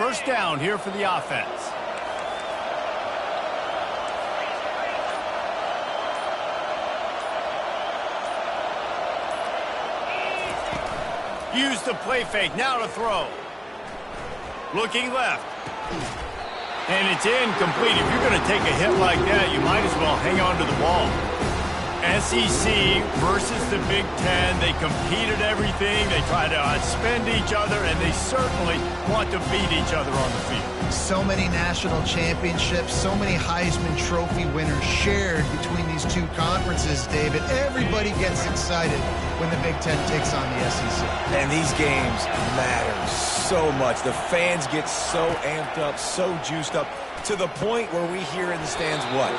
First down here for the offense. Use the play fake. Now to throw. Looking left. And it's incomplete. If you're going to take a hit like that, you might as well hang on to the ball. SEC versus the Big Ten. They compete at everything. They try to outspend each other, and they certainly want to beat each other on the field. So many national championships, so many Heisman Trophy winners shared between these two conferences, David. Everybody gets excited when the Big Ten takes on the SEC. And these games matter so much. The fans get so amped up, so juiced up, to the point where we hear in the stands what?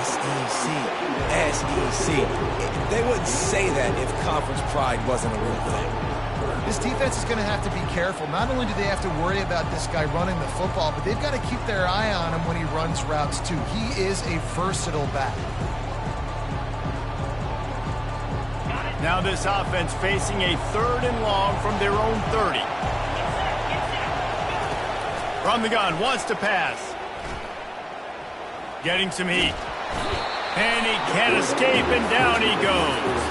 SEC, SEC. They wouldn't say that if conference pride wasn't a real thing. This defense is going to have to be careful. Not only do they have to worry about this guy running the football, but they've got to keep their eye on him when he runs routes too. He is a versatile back. Now this offense facing a 3rd and long from their own 30. From the gun, wants to pass. Getting some heat. And he can't escape, and down he goes.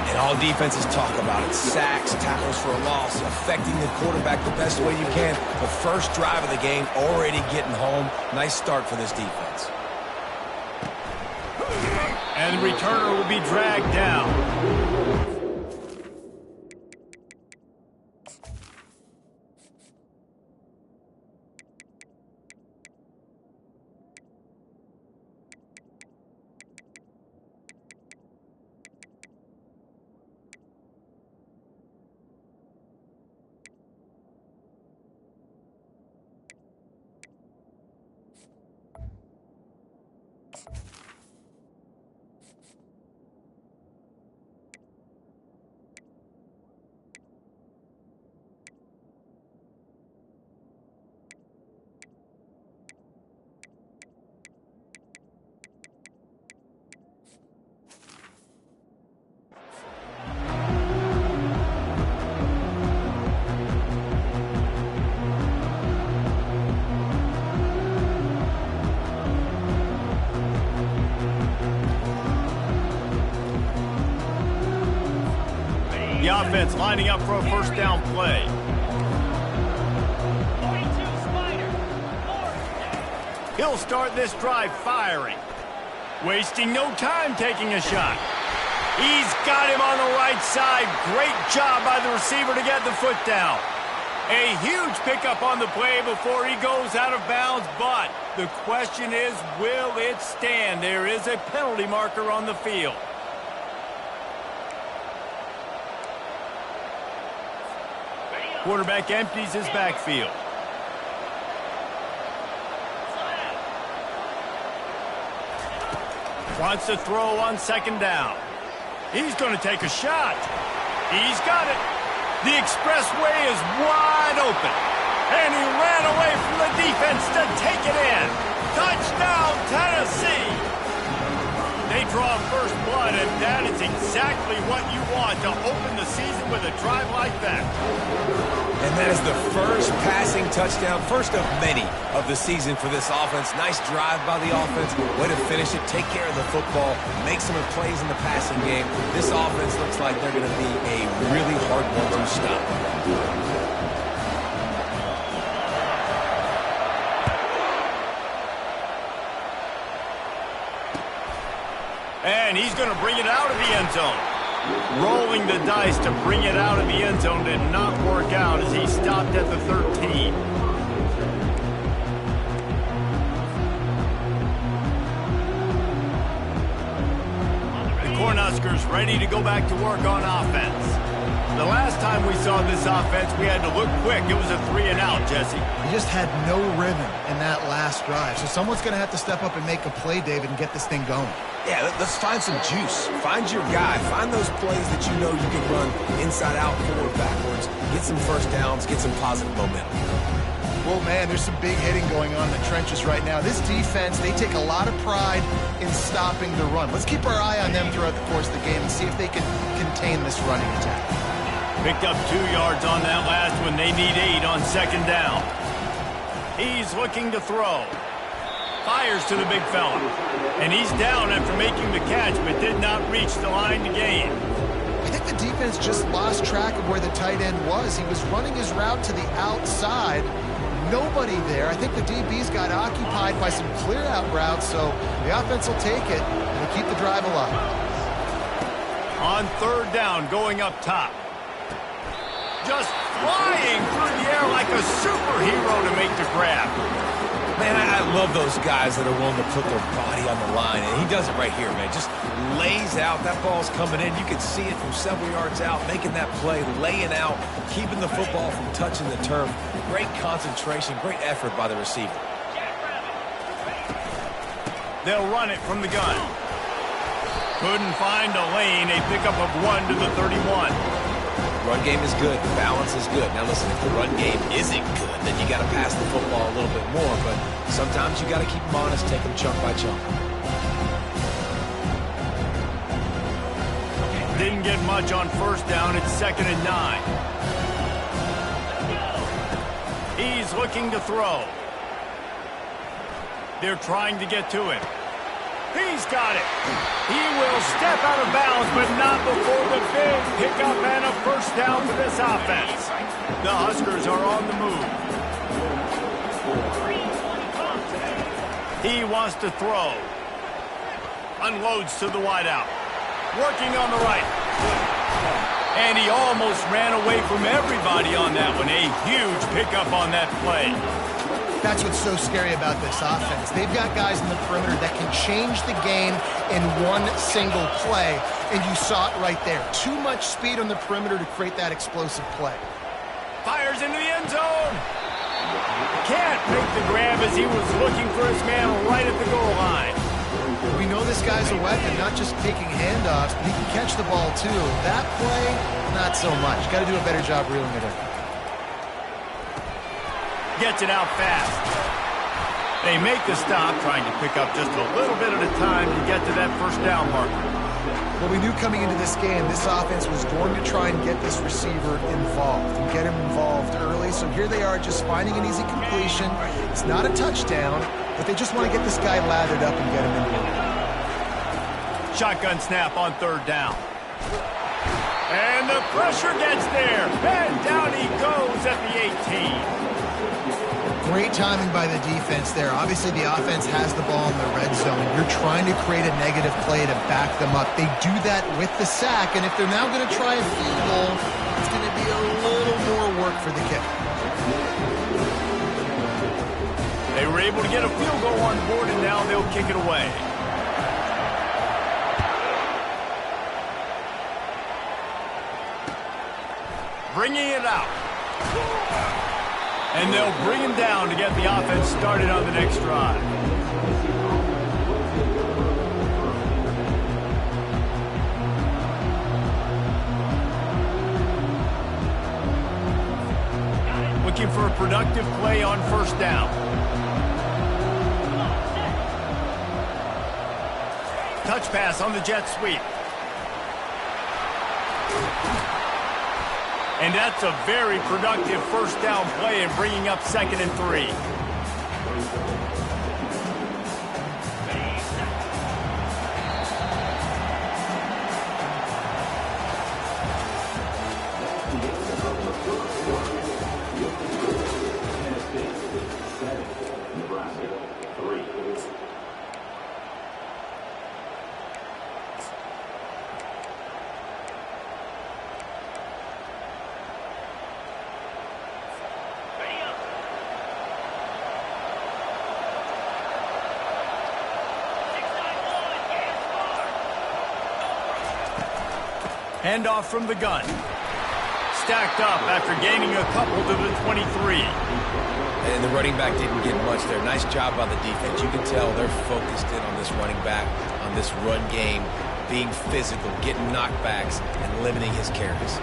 And all defenses talk about it. Sacks, tackles for a loss, affecting the quarterback the best way you can. The first drive of the game, already getting home. Nice start for this defense. And the returner will be dragged down. The offense lining up for a first down play. He'll start this drive firing. Wasting no time taking a shot. He's got him on the right side. Great job by the receiver to get the foot down. A huge pickup on the play before he goes out of bounds, but the question is, will it stand? There is a penalty marker on the field. Quarterback empties his backfield. Wants to throw on 2nd down. He's going to take a shot. He's got it. The expressway is wide open. And he ran away from the defense to take it in. Touchdown, Tennessee. They draw first blood, and that is exactly what you want to open the season with a drive like that. And that is the first passing touchdown, first of many of the season for this offense. Nice drive by the offense. Way to finish it, take care of the football, make some plays in the passing game. This offense looks like they're going to be a really hard one to stop. And he's going to bring it out of the end zone. Rolling the dice to bring it out of the end zone did not work out as he stopped at the 13. The Cornhuskers ready to go back to work on offense. The last time we saw this offense, we had to look quick. It was a 3-and-out, Jesse. He just had no rhythm in that last drive. So someone's going to have to step up and make a play, David, and get this thing going. Yeah, let's find some juice. Find your guy. Find those plays that you know you can run inside out, forward, backwards. Get some first downs. Get some positive momentum. Well, man, there's some big hitting going on in the trenches right now. This defense, they take a lot of pride in stopping the run. Let's keep our eye on them throughout the course of the game and see if they can contain this running attack. Picked up 2 yards on that last one. They need 8 on 2nd down. He's looking to throw. Fires to the big fella. And he's down after making the catch, but did not reach the line to gain. I think the defense just lost track of where the tight end was. He was running his route to the outside. Nobody there. I think the DBs got occupied by some clear-out routes, so the offense will take it and will keep the drive alive. On third down, going up top. Just flying through the air like a superhero to make the grab. Man, I love those guys that are willing to put their body on the line, and he does it right here, man. Just lays out. That ball's coming in. You can see it from several yards out, making that play, laying out, keeping the football from touching the turf. Great concentration, great effort by the receiver. They'll run it from the gun. Couldn't find a lane. A pickup of 1 to the 31. Run game is good. The balance is good. Now, listen, if the run game isn't good, then you got to pass the football a little bit more. But sometimes you got to keep them honest, take them chunk by chunk. Didn't get much on first down. It's 2nd and 9. He's looking to throw. They're trying to get to him. He's got it. He will step out of bounds, but not before the big pickup and a first down for this offense. The Huskers are on the move. He wants to throw. Unloads to the wideout. Working on the right. And he almost ran away from everybody on that one. A huge pickup on that play. That's what's so scary about this offense. They've got guys in the perimeter that can change the game in one single play, and you saw it right there. Too much speed on the perimeter to create that explosive play. Fires into the end zone. Can't make the grab as he was looking for his man right at the goal line. We know this guy's a weapon, not just taking handoffs, but he can catch the ball too. That play, not so much. Got to do a better job reeling it in. Gets it out fast. They make the stop, trying to pick up just a little bit at a time to get to that first down marker. Well, we knew coming into this game, this offense was going to try and get this receiver involved and get him involved early. So here they are just finding an easy completion. It's not a touchdown, but they just want to get this guy lathered up and get him in here. Shotgun snap on third down. And the pressure gets there. And down he goes at the 18. Great timing by the defense there. Obviously, the offense has the ball in the red zone. You're trying to create a negative play to back them up. They do that with the sack, and if they're now going to try a field goal, it's going to be a little more work for the kicker. They were able to get a field goal on board, and now they'll kick it away. Bringing it out. And they'll bring him down to get the offense started on the next drive. Looking for a productive play on first down. Touch pass on the jet sweep. And that's a very productive first down play and bringing up 2nd and 3. Nebraska, 3. Handoff from the gun. Stacked up after gaining a couple to the 23. And the running back didn't get much there. Nice job by the defense. You can tell they're focused in on this running back, on this run game, being physical, getting knockbacks, and limiting his carries.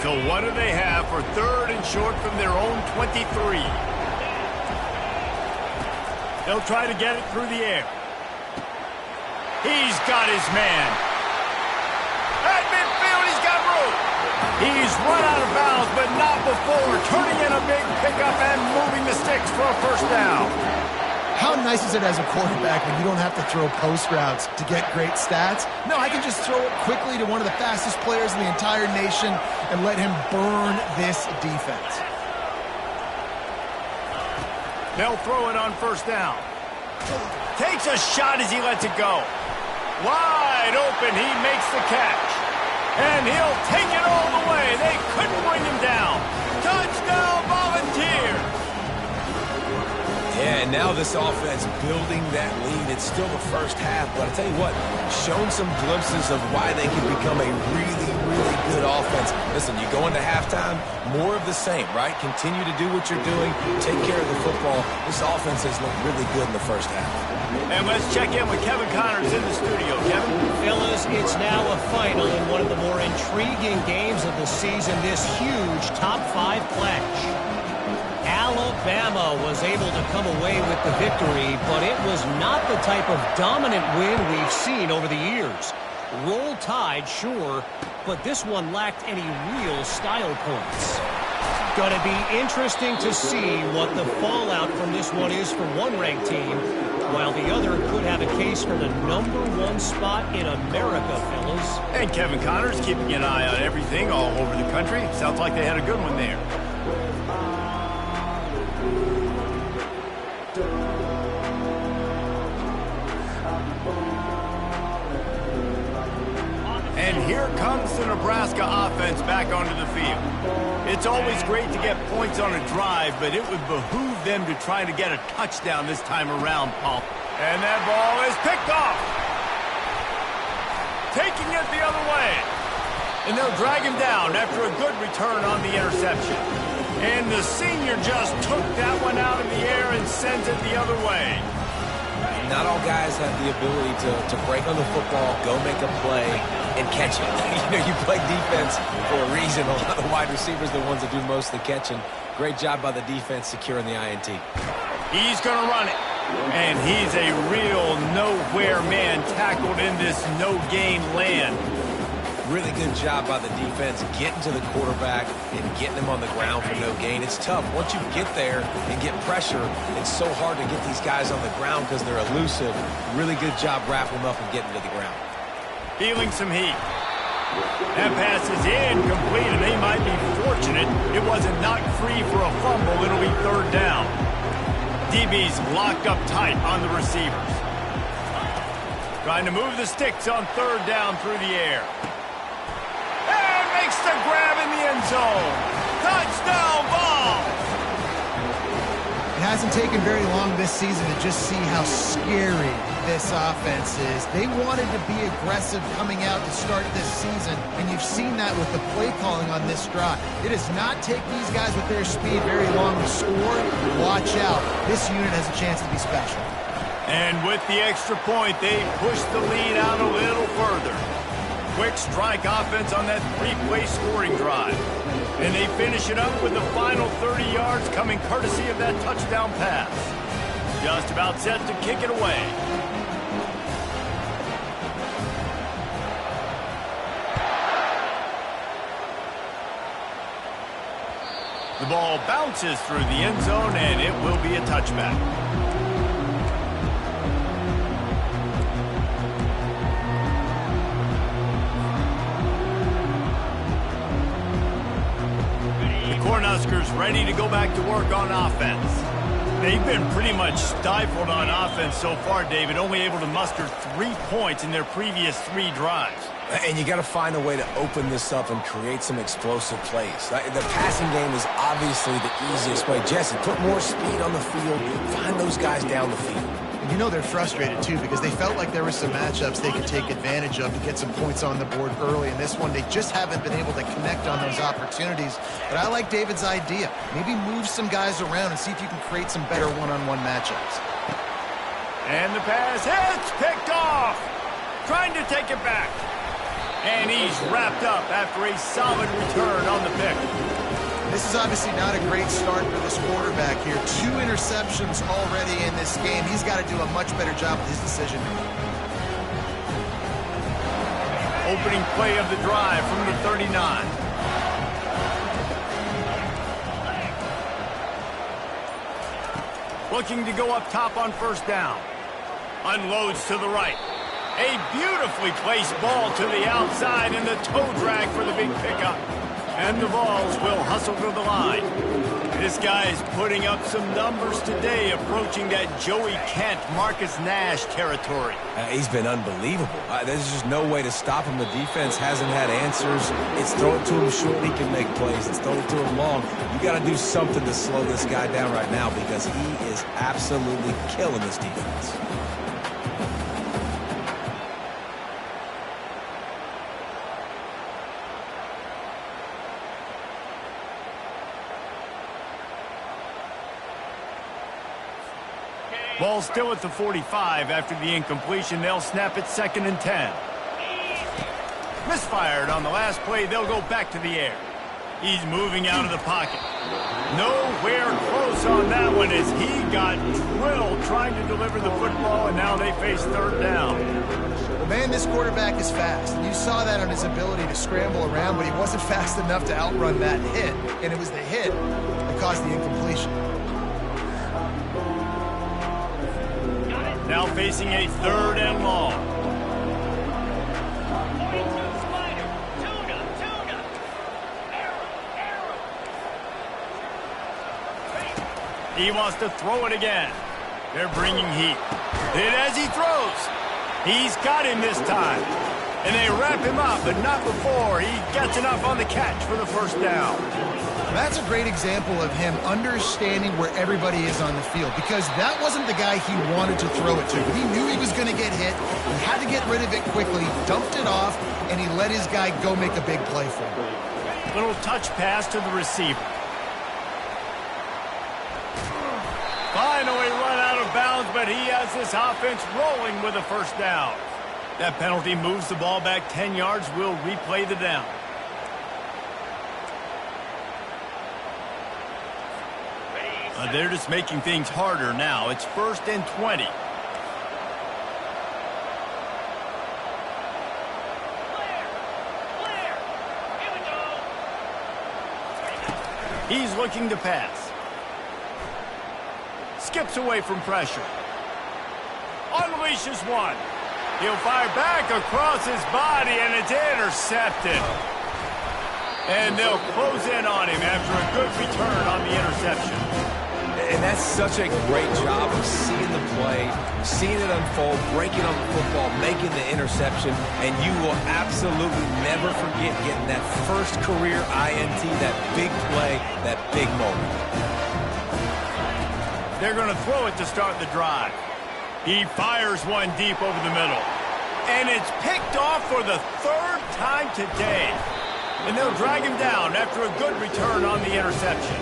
So what do they have for 3rd and short from their own 23? They'll try to get it through the air. He's got his man. At midfield, he's got room. He's run out of bounds, but not before turning in a big pickup and moving the sticks for a first down. How nice is it as a quarterback when you don't have to throw post routes to get great stats? No, I can just throw it quickly to one of the fastest players in the entire nation and let him burn this defense. They'll throw it on first down. Takes a shot as he lets it go. Wide open, he makes the catch. And he'll take it all the way. They couldn't bring him down. Touchdown, Volunteers! Yeah, and now this offense building that lead. It's still the first half, but I tell you what, shown some glimpses of why they can become a really, really good offense. Listen, you go into halftime, more of the same, right? Continue to do what you're doing, take care of the football. This offense has looked really good in the first half. And let's check in with Kevin Connors in the studio. Kevin? Fellas, it's now a final in one of the more intriguing games of the season, this huge top-5 clash. Alabama was able to come away with the victory, but it was not the type of dominant win we've seen over the years. Roll Tide, sure, but this one lacked any real style points. Going to be interesting to see what the fallout from this one is for one ranked team, while the other could have a case for the #1 spot in America, fellas. And Kevin Connors keeping an eye on everything all over the country. Sounds like they had a good one there. And here comes the Nebraska offense back onto the field. It's always great to get points on a drive, but it would behoove them to try to get a touchdown this time around, Paul. And that ball is picked off. Taking it the other way. And they'll drag him down after a good return on the interception. And the senior just took that one out in the air and sends it the other way. Not all guys have the ability to break on the football, go make a play, and catch it. You play defense for a reason. A lot of the wide receivers are the ones that do most of the catching. Great job by the defense securing the INT. He's going to run it. And he's a real nowhere man tackled in this no-gain land. Really good job by the defense getting to the quarterback and getting him on the ground for no gain. It's tough. Once you get there and get pressure, it's so hard to get these guys on the ground because they're elusive. Really good job wrapping them up and getting to the ground. Feeling some heat. That pass is incomplete, and they might be fortunate it wasn't knocked free for a fumble. It'll be third down. DB's locked up tight on the receivers. Trying to move the sticks on third down through the air. And makes the grab in the end zone. Touchdown ball! It hasn't taken very long this season to just see how scary this offense is. They wanted to be aggressive coming out to start this season, and you've seen that with the play calling on this drive. It does not take these guys with their speed very long to score. Watch out. This unit has a chance to be special. And with the extra point, they push the lead out a little further. Quick strike offense on that three-play scoring drive. And they finish it up with the final 30 yards coming courtesy of that touchdown pass. Just about set to kick it away. The ball bounces through the end zone, and it will be a touchback. Cornhuskers ready to go back to work on offense. They've been pretty much stifled on offense so far, David, only able to muster 3 points in their previous 3 drives. And you got to find a way to open this up and create some explosive plays. The passing game is obviously the easiest way. Jesse, put more speed on the field. Find those guys down the field. And you know they're frustrated, too, because they felt like there were some matchups they could take advantage of to get some points on the board early. In this one, they just haven't been able to connect on those opportunities. But I like David's idea. Maybe move some guys around and see if you can create some better one-on-one matchups. And the pass hits, picked off. Trying to take it back. And he's wrapped up after a solid return on the pick. This is obviously not a great start for this quarterback here. 2 interceptions already in this game. He's got to do a much better job with his decision making. Opening play of the drive from the 39. Looking to go up top on first down. Unloads to the right. A beautifully placed ball to the outside and the toe drag for the big pickup. And the Vols will hustle to the line. This guy is putting up some numbers today, approaching that Joey Kent, Marcus Nash territory. He's been unbelievable. There's just no way to stop him. The defense hasn't had answers. It's throw it to him short, he can make plays. It's throw it to him long. You got to do something to slow this guy down right now because he is absolutely killing this defense. Ball still at the 45 after the incompletion. They'll snap it 2nd and 10. Misfired on the last play. They'll go back to the air. He's moving out of the pocket. Nowhere close on that one as he got drilled trying to deliver the football, and now they face 3rd down. Well, man, this quarterback is fast. And you saw that on his ability to scramble around, but he wasn't fast enough to outrun that hit. And it was the hit that caused the incompletion. Now facing a 3rd and long. He wants to throw it again. They're bringing heat. Hit as he throws. He's got him this time. And they wrap him up, but not before he gets enough on the catch for the 1st down. That's a great example of him understanding where everybody is on the field because that wasn't the guy he wanted to throw it to. He knew he was going to get hit. He had to get rid of it quickly, dumped it off, and he let his guy go make a big play for him. Little touch pass to the receiver. Finally run out of bounds, but he has this offense rolling with a 1st down. That penalty moves the ball back 10 yards. We'll replay the down. They're just making things harder now. It's 1st and 20. He's looking to pass. Skips away from pressure. Unleashes one. He'll fire back across his body, and it's intercepted. And they'll close in on him after a good return on the interception. And that's such a great job of seeing the play, seeing it unfold, breaking on the football, making the interception, and you will absolutely never forget getting that first career INT, that big play, that big moment. They're going to throw it to start the drive. He fires one deep over the middle. And it's picked off for the 3rd time today. And they'll drag him down after a good return on the interception.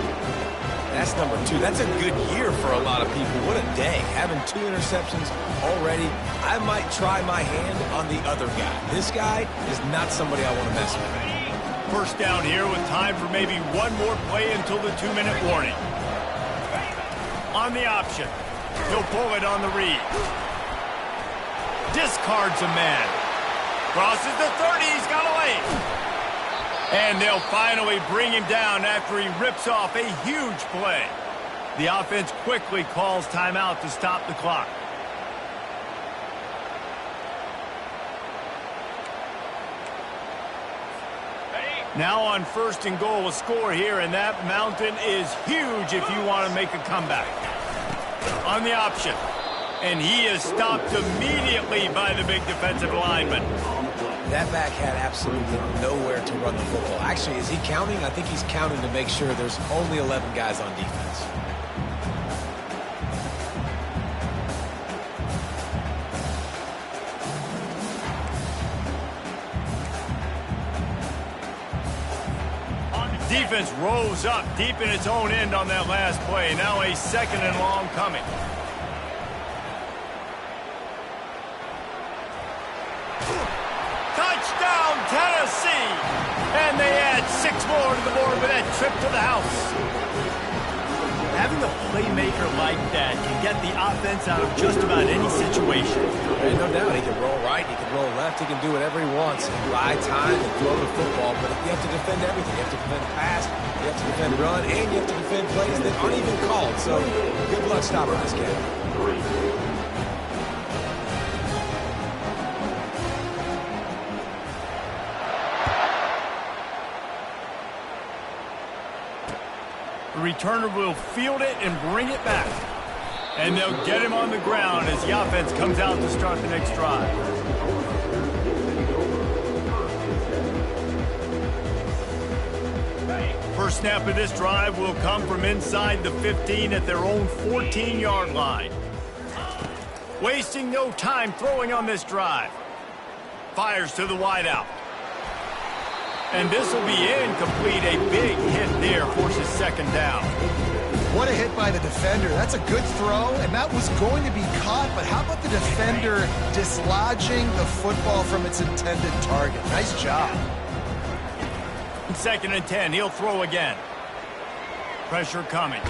That's number 2. That's a good year for a lot of people. What a day. Having 2 interceptions already. I might try my hand on the other guy. This guy is not somebody I want to mess with. 1st down here with time for maybe one more play until the 2-minute warning. On the option. He'll pull it on the read. Discards a man. Crosses the 30. He's got a lane. And they'll finally bring him down after he rips off a huge play. The offense quickly calls timeout to stop the clock. Now on 1st and goal, a score here, and that mountain is huge if you want to make a comeback. On the option. And he is stopped immediately by the big defensive lineman. That back had absolutely nowhere to run the football. Actually, is he counting? I think he's counting to make sure there's only 11 guys on defense. Defense rose up deep in its own end on that last play. Now a 2nd and long coming. Touchdown, Tennessee! And they add 6 more to the board with that trip to the house. Having a playmaker like that can get the offense out of just about any situation. There's no doubt. He can roll right, he can roll left. left, he can do whatever he wants, buy time and throw the football, but you have to defend everything. You have to defend pass, you have to defend run, and you have to defend plays that aren't even called. So good luck stopping this game. The returner will field it and bring it back. And they'll get him on the ground as the offense comes out to start the next drive. First snap of this drive will come from inside the 15 at their own 14-yard line. Wasting no time throwing on this drive. Fires to the wideout. And this will be incomplete. A big hit there forces second down. What a hit by the defender. That's a good throw, and that was going to be caught, but how about the defender dislodging the football from its intended target? Nice job. 2nd and 10, he'll throw again. Pressure coming.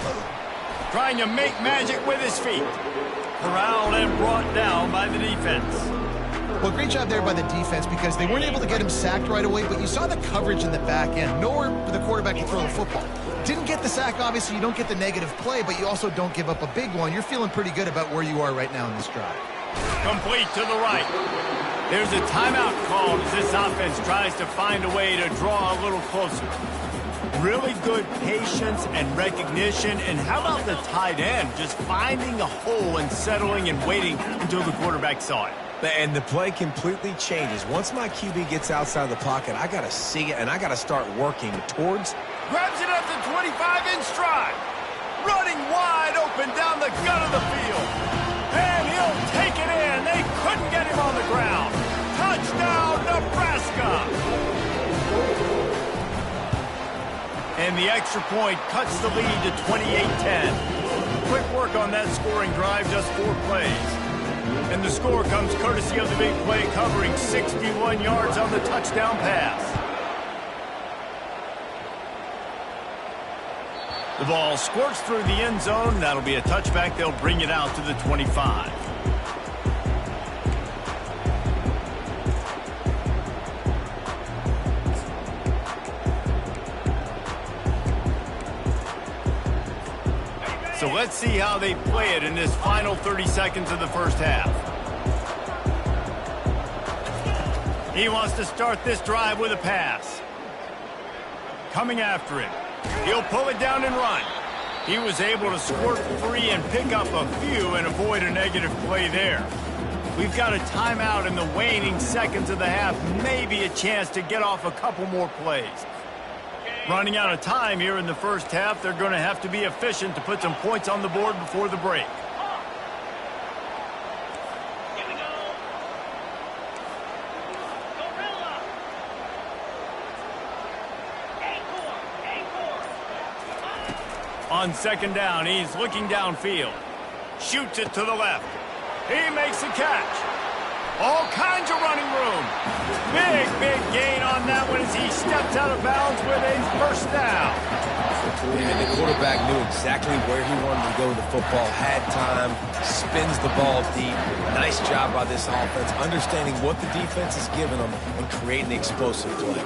Trying to make magic with his feet. Corralled and brought down by the defense. Well, great job there by the defense because they weren't able to get him sacked right away, but you saw the coverage in the back end. Nowhere for the quarterback to throw the football. Didn't get the sack, obviously. You don't get the negative play, but you also don't give up a big one. You're feeling pretty good about where you are right now in this drive. Complete to the right. There's a timeout called as this offense tries to find a way to draw a little closer. Really good patience and recognition. And how about the tight end just finding a hole and settling and waiting until the quarterback saw it? And the play completely changes. Once my QB gets outside the pocket, I got to see it, and I got to start working towards. Grabs it up to 25 in stride. Running wide open down the gut of the field. And he'll take it in. They couldn't get him on the ground. Touchdown, Nebraska. And the extra point cuts the lead to 28-10. Quick work on that scoring drive, just 4 plays. And the score comes courtesy of the big play covering 61 yards on the touchdown pass. The ball squirts through the end zone. That'll be a touchback. They'll bring it out to the 25. So let's see how they play it in this final 30 seconds of the first half. He wants to start this drive with a pass. Coming after him. He'll pull it down and run. He was able to squirt free and pick up a few and avoid a negative play there. We've got a timeout in the waning seconds of the half. Maybe a chance to get off a couple more plays. Running out of time here in the first half. They're going to have to be efficient to put some points on the board before the break. On second down, he's looking downfield. Shoots it to the left. He makes a catch. All kinds of running room. Big gain on that one as he steps out of bounds with a first down. And the quarterback knew exactly where he wanted to go with the football, had time, spins the ball deep. Nice job by this offense, understanding what the defense is giving them and creating the explosive play.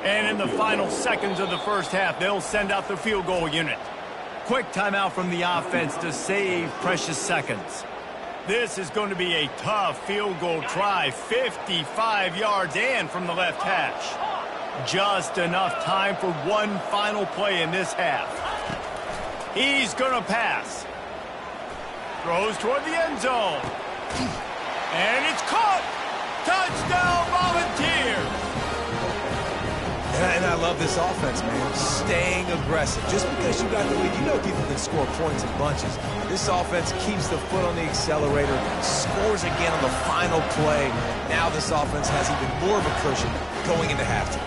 And in the final seconds of the first half, they'll send out the field goal unit. Quick timeout from the offense to save precious seconds. This is going to be a tough field goal try, 55 yards and from the left hash. Just enough time for one final play in this half. He's going to pass. Throws toward the end zone. And it's caught. Touchdown, Volunteers. And I love this offense, man. Staying aggressive. Just because you got the lead, you know people can score points in bunches. This offense keeps the foot on the accelerator, scores again on the final play. Now this offense has even more of a cushion going into halftime.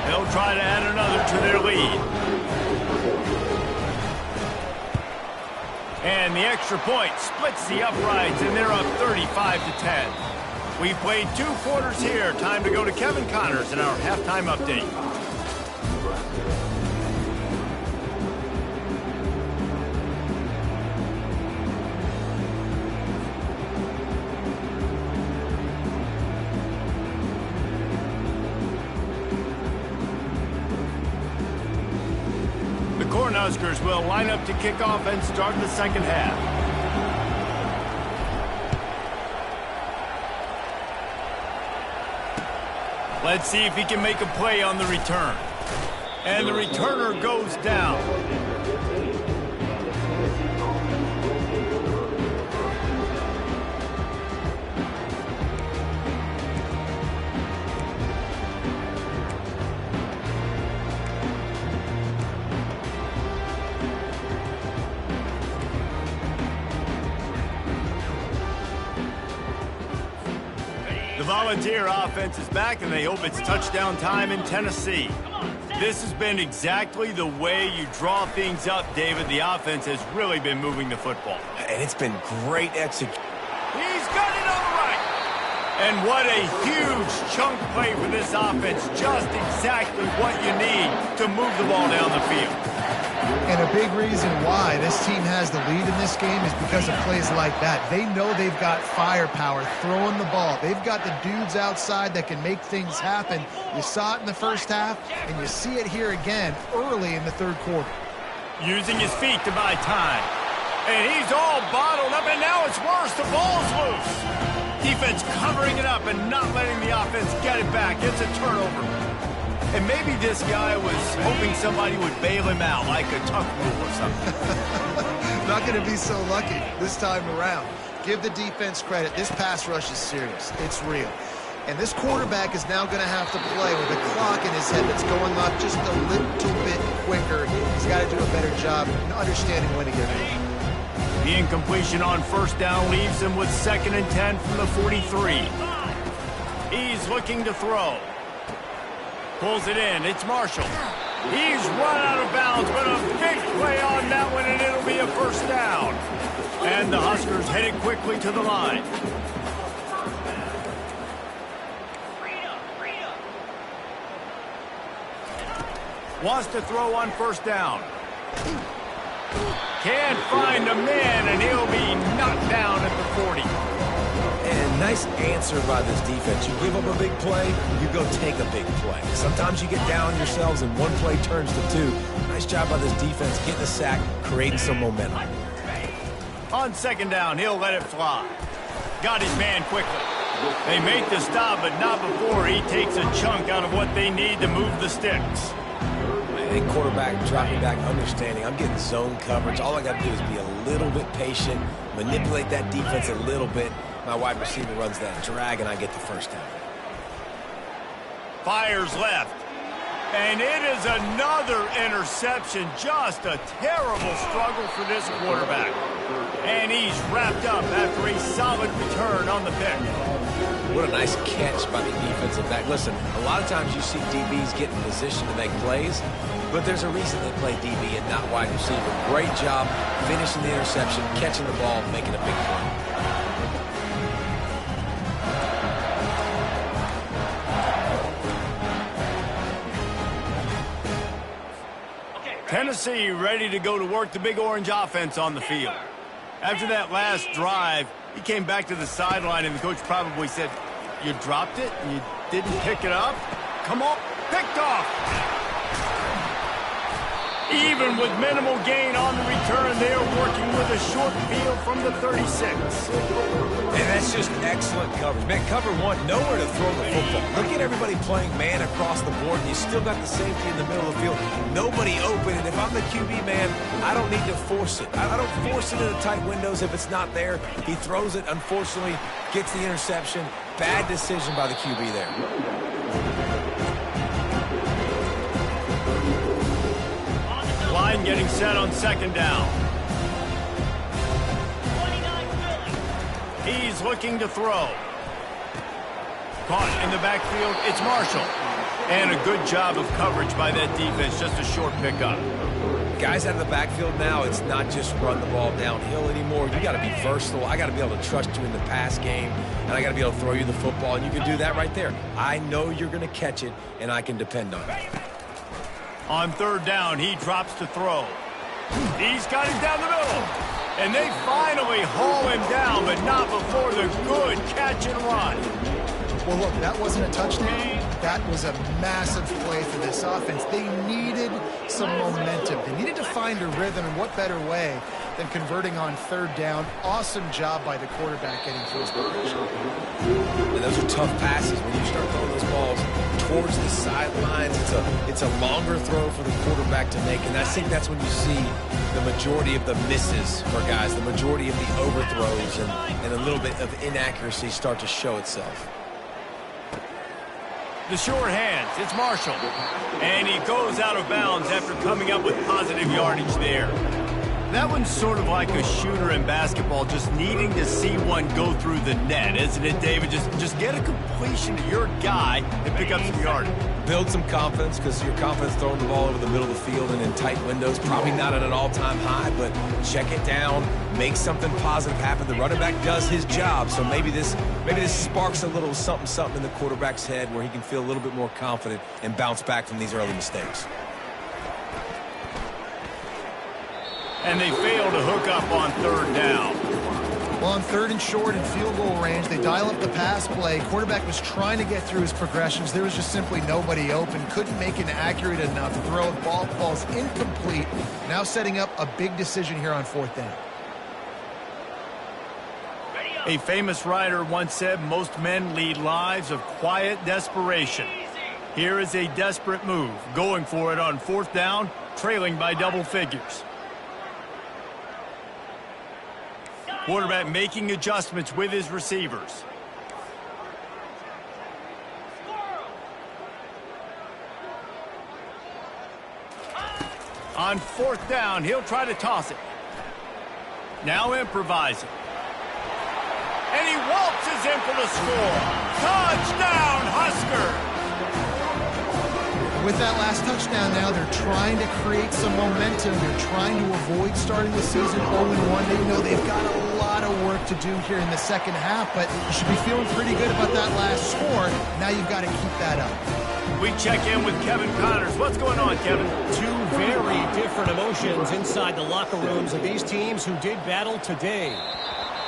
They'll try to add another to their lead. And the extra point splits the uprights, and they're up 35-10. We've played 2 quarters here. Time to go to Kevin Connors in our halftime update. Huskers will line up to kick off and start the second half. Let's see if he can make a play on the return. And the returner goes down. The Volunteer offense is back, and they hope it's touchdown time in Tennessee. This has been exactly the way you draw things up, David. The offense has really been moving the football. And it's been great execution. He's got it on the right. And what a huge chunk play for this offense. Just exactly what you need to move the ball down the field. And a big reason why this team has the lead in this game is because of plays like that. They know they've got firepower throwing the ball. They've got the dudes outside that can make things happen. You saw it in the first half, and you see it here again early in the third quarter. Using his feet to buy time. And he's all bottled up, and now it's worse. The ball's loose. Defense covering it up and not letting the offense get it back. It's a turnover. And maybe this guy was hoping somebody would bail him out, like a tuck rule or something. Not going to be so lucky this time around. Give the defense credit. This pass rush is serious. It's real. And this quarterback is now going to have to play with a clock in his head that's going up just a little bit quicker. He's got to do a better job understanding when to get it. The incompletion on first down leaves him with 2nd and 10 from the 43. He's looking to throw. Pulls it in. It's Marshall. He's run out of bounds, but a big play on that one, and it'll be a first down. And the Huskers headed quickly to the line. Wants to throw on first down. Can't find a man, and he'll be knocked down at the 40. And nice answer by this defense. You give up a big play, you go take a big play. Sometimes you get down yourselves and one play turns to two. Nice job by this defense getting a sack, creating some momentum. On 2nd down, he'll let it fly. Got his man quickly. They make the stop, but not before he takes a chunk out of what they need to move the sticks. And quarterback dropping back, understanding I'm getting zone coverage. All I got to do is be a little bit patient, manipulate that defense a little bit. My wide receiver runs that drag, and I get the first down. Fires left. And it is another interception. Just a terrible struggle for this quarterback. And he's wrapped up after a solid return on the pick. What a nice catch by the defensive back. Listen, a lot of times you see DBs get in position to make plays, but there's a reason they play DB and not wide receiver. Great job finishing the interception, catching the ball, making a big play. Tennessee ready to go to work the Big Orange offense on the field. After that last drive, he came back to the sideline, and the coach probably said, "You dropped it? You didn't pick it up? Come on, picked off." Even with minimal gain on the return, they are working with a short field from the 36. And that's just excellent coverage. Man, cover one, nowhere to throw the football. Look at everybody playing man across the board, and you still got the safety in the middle of the field. Nobody open, and if I'm the QB man, I don't need to force it. I don't force it into tight windows if it's not there. He throws it, unfortunately, gets the interception. Bad decision by the QB there. Line getting set on 2nd down. He's looking to throw. Caught in the backfield, it's Marshall. And a good job of coverage by that defense, just a short pickup. Guys out of the backfield now, it's not just run the ball downhill anymore. You got to be versatile. I got to be able to trust you in the pass game, and I got to be able to throw you the football, and you can do that right there. I know you're going to catch it, and I can depend on it. On 3rd down, he drops to throw. He's got him down the middle. And they finally haul him down, but not before the good catch and run. Well, look, that wasn't a touchdown. That was a massive play for this offense. They needed some momentum. They needed to find a rhythm, and what better way than converting on third down. Awesome job by the quarterback getting to his progression. And those are tough passes when you start throwing those balls towards the sidelines. It's a longer throw for the quarterback to make, and I think that's when you see the majority of the misses for guys, the majority of the overthrows, and a little bit of inaccuracy start to show itself. The sure hands, it's Marshall. And he goes out of bounds after coming up with positive yardage there. That one's sort of like a shooter in basketball, just needing to see one go through the net, isn't it, David? Just get a completion to your guy and pick up some yardage. Build some confidence, because your confidence throwing the ball over the middle of the field and in tight windows, probably not at an all-time high, but check it down, make something positive happen. The running back does his job, so maybe this sparks a little something in the quarterback's head where he can feel a little bit more confident and bounce back from these early mistakes. And they fail to hook up on third down. Well, on third and short and field goal range, they dial up the pass play. Quarterback was trying to get through his progressions. There was just simply nobody open. Couldn't make an accurate enough throw. Ball's incomplete. Now setting up a big decision here on fourth down. A famous writer once said, most men lead lives of quiet desperation. Here is a desperate move, going for it on fourth down, trailing by double figures. Quarterback making adjustments with his receivers. On fourth down, he'll try to toss it. Now improvising. And he waltzes in for the score. Touchdown, Husker! With that last touchdown now, they're trying to create some momentum. They're trying to avoid starting the season 0-1. They know they've got a lot of work to do here in the second half, but you should be feeling pretty good about that last score. Now you've got to keep that up. We check in with Kevin Connors. What's going on, Kevin? Two very different emotions inside the locker rooms of these teams who did battle today.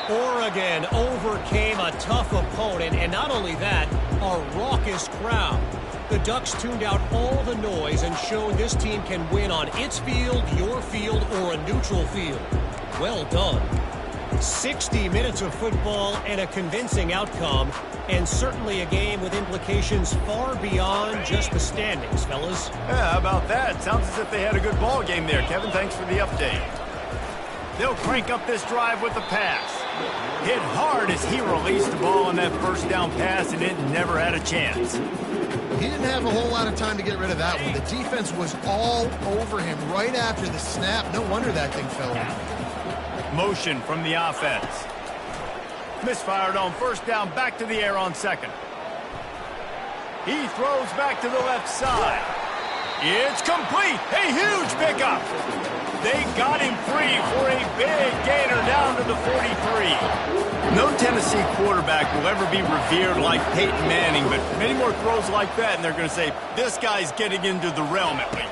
Oregon overcame a tough opponent, and not only that, a raucous crowd. The Ducks tuned out all the noise and showed this team can win on its field, your field, or a neutral field. Well done. 60 minutes of football and a convincing outcome, and certainly a game with implications far beyond just the standings, fellas. Yeah, how about that? Sounds as if they had a good ball game there, Kevin. Thanks for the update. They'll crank up this drive with the pass. Hit hard as he released the ball on that first down pass, and it never had a chance. He didn't have a whole lot of time to get rid of that one. The defense was all over him right after the snap. No wonder that thing fell in. Motion from the offense. Misfired on first down, back to the air on second. He throws back to the left side. It's complete. A huge pickup. They got him free for a big gainer down to the 43. No Tennessee quarterback will ever be revered like Peyton Manning, but many more throws like that, and they're going to say, this guy's getting into the realm at least.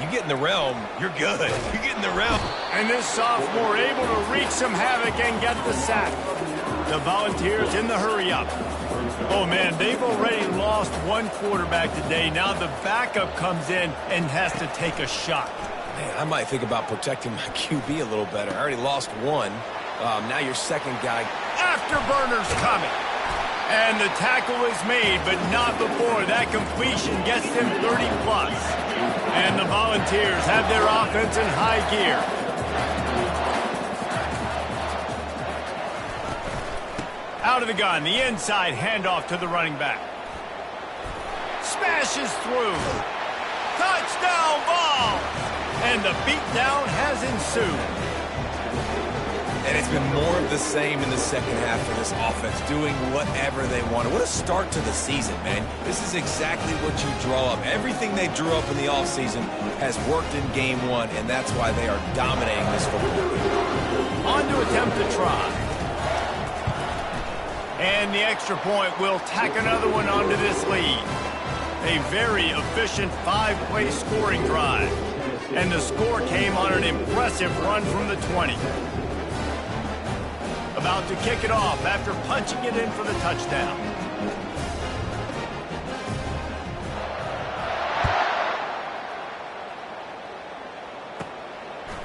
You get in the realm, you're good. You get in the realm. And this sophomore able to wreak some havoc and get the sack. The Volunteers in the hurry-up. Oh, man, they've already lost one quarterback today. Now the backup comes in and has to take a shot. Man, I might think about protecting my QB a little better. I already lost one. Now your second guy. Afterburners coming. And the tackle is made, but not before that completion gets them 30+. And the Volunteers have their offense in high gear. Out of the gun, the inside handoff to the running back. Smashes through. Touchdown ball! And the beatdown has ensued. And it's been more of the same in the second half for this offense, doing whatever they wanted. What a start to the season, man. This is exactly what you draw up. Everything they drew up in the offseason has worked in game one, and that's why they are dominating this football. On to attempt to try. And the extra point will tack another one onto this lead. A very efficient 5-play scoring drive. And the score came on an impressive run from the 20. About to kick it off after punching it in for the touchdown.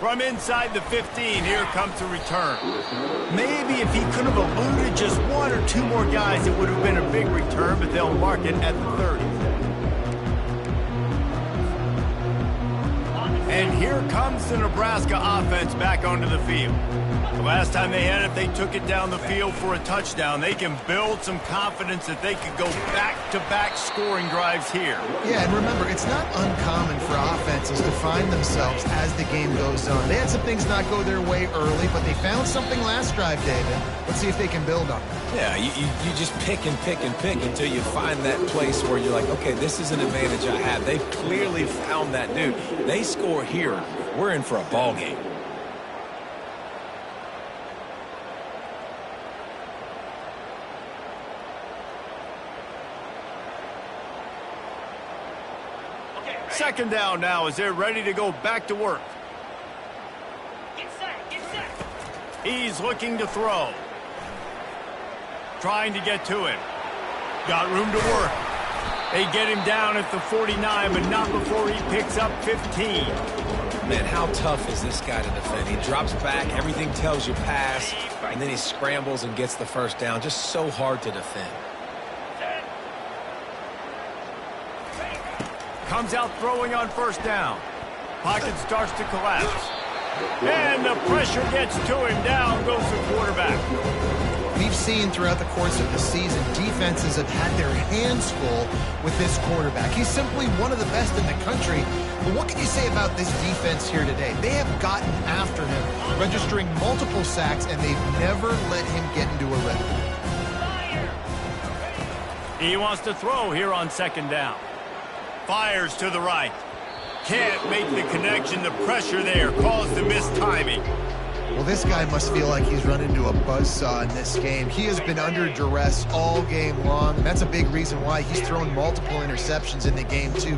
From inside the 15, here comes the return. Maybe if he could have eluded just one or two more guys, it would have been a big return, but they'll mark it at the 30. And here comes the Nebraska offense back onto the field. The last time they had it, they took it down the field for a touchdown. They can build some confidence that they could go back-to-back scoring drives here. Yeah, and remember, it's not uncommon for offenses to find themselves as the game goes on. They had some things not go their way early, but they found something last drive, David. Let's see if they can build on it. Yeah, you just pick and pick and pick until you find that place where you're like, okay, this is an advantage I have. They've clearly found that, dude. They score here, we're in for a ball game. Second down now as they're ready to go back to work. Get set, get set. He's looking to throw. Trying to get to him. Got room to work. They get him down at the 49, but not before he picks up 15. Man, how tough is this guy to defend? He drops back, everything tells you pass, and then he scrambles and gets the first down. Just so hard to defend. Comes out throwing on first down. Pocket starts to collapse. And the pressure gets to him. Down goes the quarterback. We've seen throughout the course of the season, defenses have had their hands full with this quarterback. He's simply one of the best in the country. But what can you say about this defense here today? They have gotten after him, registering multiple sacks, and they've never let him get into a rhythm. He wants to throw here on second down. Fires to the right. Can't make the connection. The pressure there caused the missed timing. Well, this guy must feel like he's run into a buzzsaw in this game. He has been under duress all game long, and that's a big reason why he's thrown multiple interceptions in the game, too.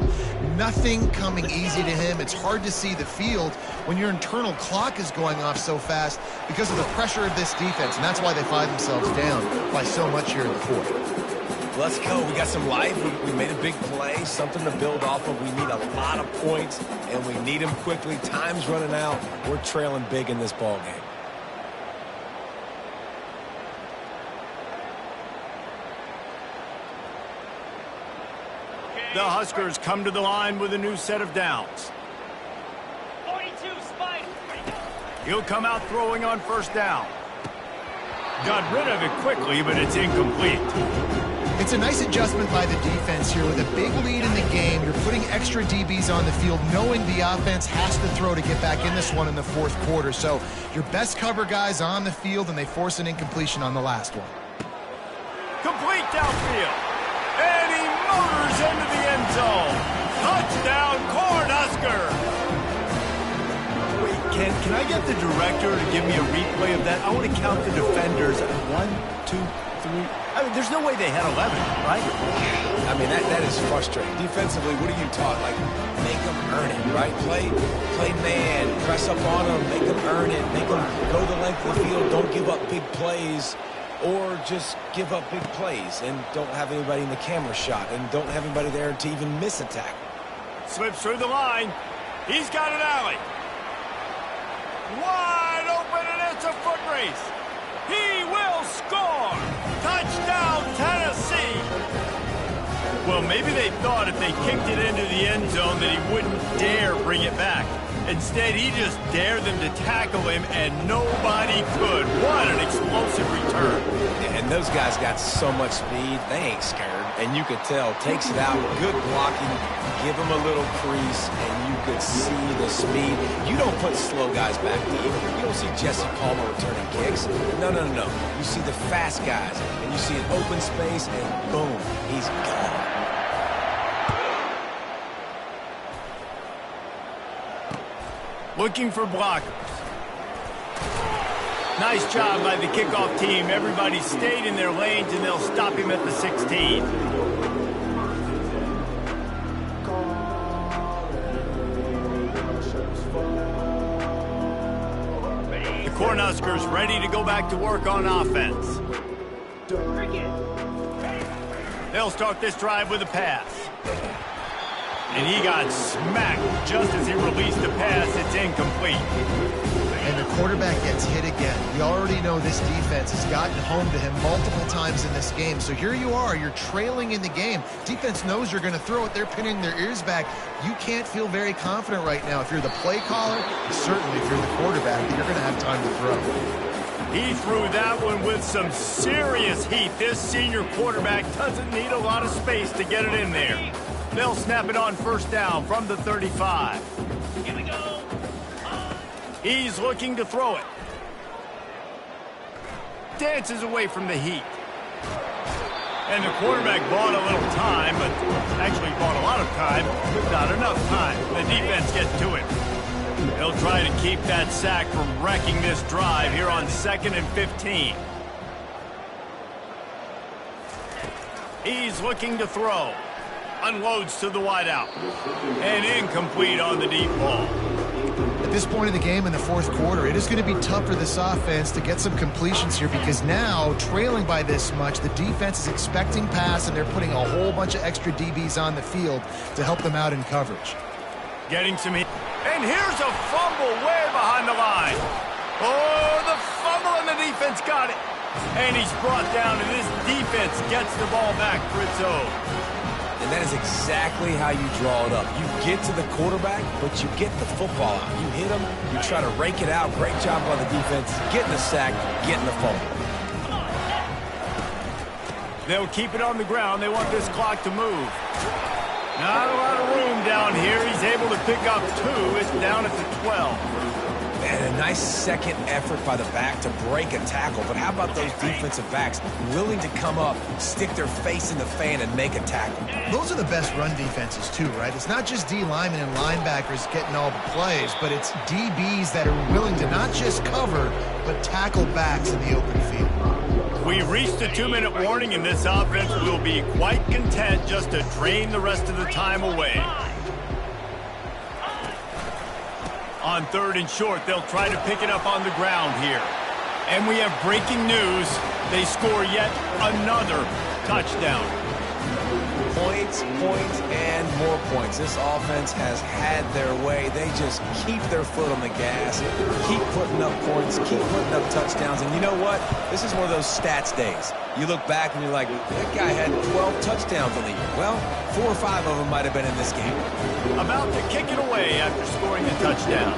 Nothing coming easy to him. It's hard to see the field when your internal clock is going off so fast because of the pressure of this defense, and that's why they find themselves down by so much here in the fourth. Let's go. We got some life. We made a big play, something to build off of. We need a lot of points, and we need them quickly. Time's running out. We're trailing big in this ball game. The Huskers come to the line with a new set of downs. 42, Spike. He'll come out throwing on first down. Got rid of it quickly, but it's incomplete. It's a nice adjustment by the defense here with a big lead in the game. You're putting extra DBs on the field, knowing the offense has to throw to get back in this one in the fourth quarter. So your best cover guys on the field, and they force an incompletion on the last one. Complete downfield. And he motors into the end zone. Touchdown, Cornhusker. Wait, can I get the director to give me a replay of that? I want to count the defenders. 1, 2, 3. I mean, there's no way they had 11, right? I mean, that is frustrating. Defensively, what are you taught? Like, make them earn it, right? Play man, press up on them, make them earn it, make them go the length of the field, don't give up big plays, or just give up big plays and don't have anybody in the camera shot and don't have anybody there to even miss a tackle. Slips through the line. He's got an alley. Wide open, and it's a foot race. He will score! Touchdown, Tennessee! Well, maybe they thought if they kicked it into the end zone that he wouldn't dare bring it back. Instead, he just dared them to tackle him, and nobody could. What an explosive return. And those guys got so much speed, they ain't scared. And you could tell, takes it out, good blocking, give them a little crease, and you could see the speed. You don't put slow guys back deep. You don't see Jesse Palmer returning kicks. No. You see the fast guys, and you see an open space, and boom, he's gone. Looking for blockers. Nice job by the kickoff team. Everybody stayed in their lanes, and they'll stop him at the 16. The Cornhuskers ready to go back to work on offense. They'll start this drive with a pass. And he got smacked just as he released the pass. It's incomplete. And the quarterback gets hit again. We already know this defense has gotten home to him multiple times in this game. So here you are, you're trailing in the game. Defense knows you're going to throw it. They're pinning their ears back. You can't feel very confident right now. If you're the play caller, and certainly if you're the quarterback, that you're going to have time to throw. He threw that one with some serious heat. This senior quarterback doesn't need a lot of space to get it in there. They'll snap it on first down from the 35. Here we go. He's looking to throw it. Dances away from the heat. And the quarterback bought a little time, but actually bought a lot of time, but not enough time. The defense gets to it. They'll try to keep that sack from wrecking this drive here on 2nd and 15. He's looking to throw. Unloads to the wideout. And incomplete on the deep ball. At this point in the game in the fourth quarter, it is going to be tough for this offense to get some completions here because now, trailing by this much, the defense is expecting pass and they're putting a whole bunch of extra DBs on the field to help them out in coverage. Getting some heat. And here's a fumble way behind the line. Oh, the fumble and the defense got it. And he's brought down and this defense gets the ball back for its own. And that is exactly how you draw it up. You get to the quarterback, but you get the football out. You hit him, you try to rake it out. Great job by the defense, getting the sack, getting the fumble. They'll keep it on the ground. They want this clock to move. Not a lot of room down here. He's able to pick up 2. It's down at the 12. And a nice second effort by the back to break a tackle. But how about those defensive backs willing to come up, stick their face in the fan, and make a tackle? Those are the best run defenses too, right? It's not just D linemen and linebackers getting all the plays, but it's DBs that are willing to not just cover, but tackle backs in the open field. We reached a 2-minute warning, and this offense will be quite content just to drain the rest of the time away. On 3rd and short, they'll try to pick it up on the ground here. And we have breaking news. They score yet another touchdown. Points, and more points. This offense has had their way. They just keep their foot on the gas, keep putting up points, keep putting up touchdowns. And you know what? This is one of those stats days. You look back and you're like, that guy had 12 touchdowns on the year. Well, 4 or 5 of them might have been in this game. About to kick it away after scoring a touchdown.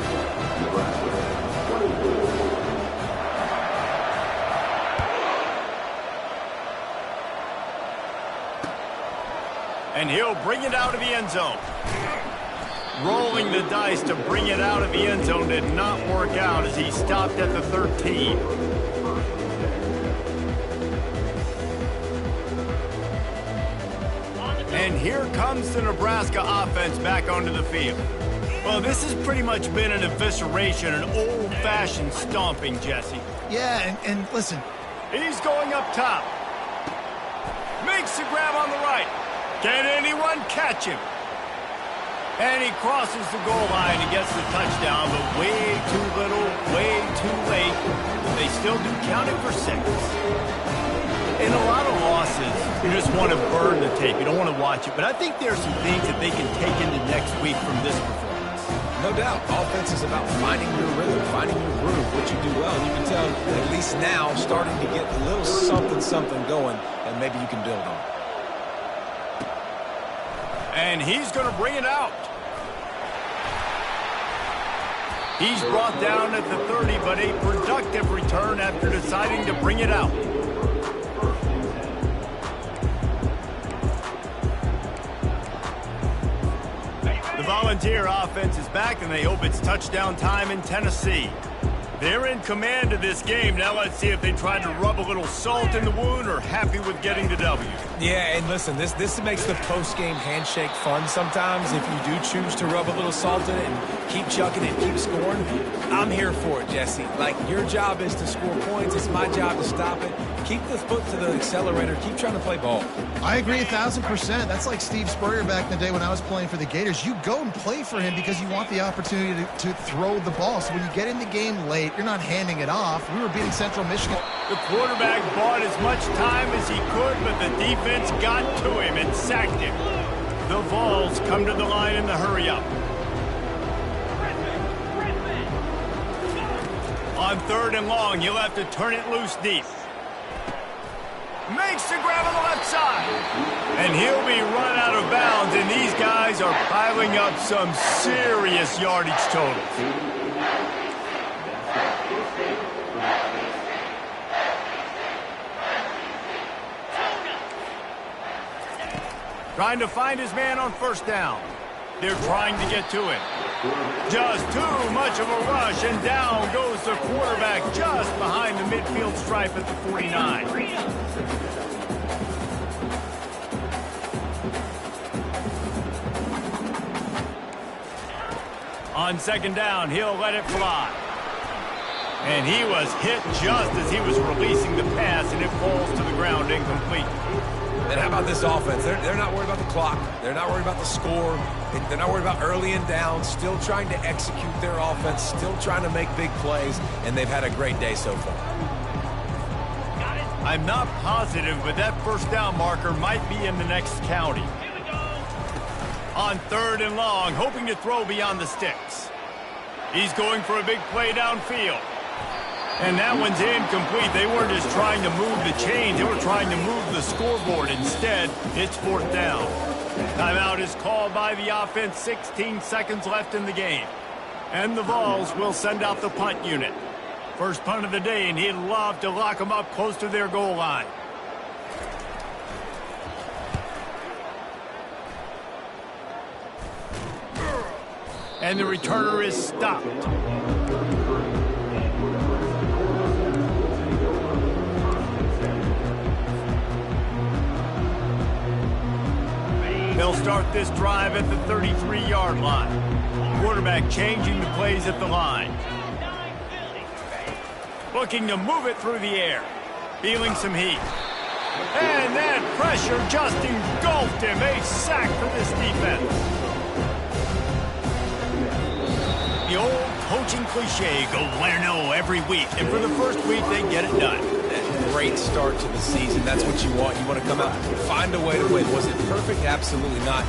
And he'll bring it out of the end zone. Rolling the dice to bring it out of the end zone did not work out as he stopped at the 13. And here comes the Nebraska offense back onto the field. Well, this has pretty much been an evisceration, an old-fashioned stomping, Jesse. Yeah, and listen. He's going up top. Makes the grab on the right. Can anyone catch him? And he crosses the goal line and gets the touchdown, but way too little, way too late. But they still do count it for 6. In a lot of losses, you just want to burn the tape. You don't want to watch it. But I think there are some things that they can take into next week from this performance. No doubt. Offense is about finding your rhythm, finding your groove, what you do well. And you can tell, at least now, starting to get a little something going, and maybe you can build on it. And he's going to bring it out. He's brought down at the 30, but a productive return after deciding to bring it out. The Volunteer offense is back, and they hope it's touchdown time in Tennessee. They're in command of this game. Now let's see if they try to rub a little salt in the wound or happy with getting the W. Yeah, and listen, this makes the post-game handshake fun sometimes. If you do choose to rub a little salt in it and keep chucking and keep scoring, I'm here for it, Jesse. Like, your job is to score points. It's my job to stop it. Keep the foot to the accelerator. Keep trying to play ball. I agree 1,000%. That's like Steve Spurrier back in the day when I was playing for the Gators. You go and play for him because you want the opportunity to throw the ball. So when you get in the game late, you're not handing it off. We were beating Central Michigan. The quarterback bought as much time as he could, but the defense got to him and sacked him. the Vols come to the line in the hurry-up. On 3rd and long, he'll have to turn it loose deep. Makes the grab on the left side. And he'll be run out of bounds, and these guys are piling up some serious yardage totals. Trying to find his man on 1st down. They're trying to get to him. Just too much of a rush, and down goes the quarterback just behind the midfield stripe at the 49. On 2nd down, he'll let it fly. And he was hit just as he was releasing the pass, and it falls to the ground incomplete. And how about this offense? They're not worried about the clock. They're not worried about the score. They're not worried about early and down. Still trying to execute their offense. Still trying to make big plays. And they've had a great day so far. I'm not positive, but that 1st down marker might be in the next county. Here we go. On 3rd and long, hoping to throw beyond the sticks. He's going for a big play downfield. And that one's incomplete. They weren't just trying to move the chains. They were trying to move the scoreboard. Instead, it's 4th down. Timeout is called by the offense. 16 seconds left in the game. And the Vols will send out the punt unit. First punt of the day, and he'd love to lock them up close to their goal line. And the returner is stopped. They'll start this drive at the 33-yard line. Quarterback changing the plays at the line. Looking to move it through the air. Feeling some heat. And that pressure just engulfed him. A sack for this defense. The old coaching cliche, go win-0 every week. And for the first week, they get it done. Great start to the season. That's what you want. You want to come out and find a way to win. Was it perfect? Absolutely not.